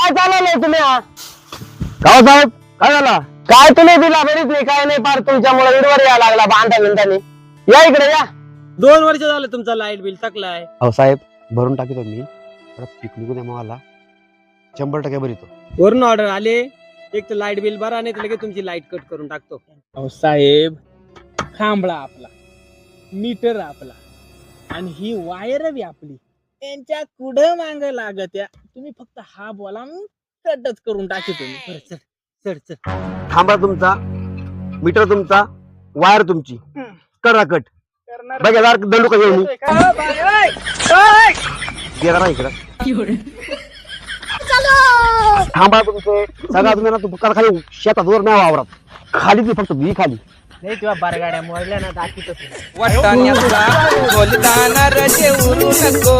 काय चालवलंय तुम्ही हा? गाव साहेब काय झाला? काय तुम्ही दिला बरीच नाही काय नाही पार तुमच्यामुळे विडवर यायला लागला बांधा बिंधाने. या इकडे या. 2 वर्ष झालं तुमचा लाईट बिल टाकलाय. अहो साहेब भरून टाकीतो मी. पिकनिक द्या मला 100% भरितो. वरून ऑर्डर आले, एक तर लाईट बिल भरा नाही तर लगेच तुमची लाईट कट करून टाकतो. अहो साहेब, खांबळा आपला, मीटर आपला आणि ही वायर बी आपली, त्यांच्या कुठं मांग लागत या. तुम्ही फक्त हा बोला कटच करून टाकी तुम्ही. बरं, चल चल चल. थांबा तुमचा मीटर तुमचा वायर तुमची करा कट बघा जरा दंडू का घेऊन गेला इकडं. थांबा तुमचे सगळा तुम्ही ना तू खाली शेतात वर नाही वावरात खाली ती फक्त मी खाली नाही तेव्हा बारगाड्या मोडल्या ना दाखवतच वाटाण्याचा बोलताना रजे उरू नको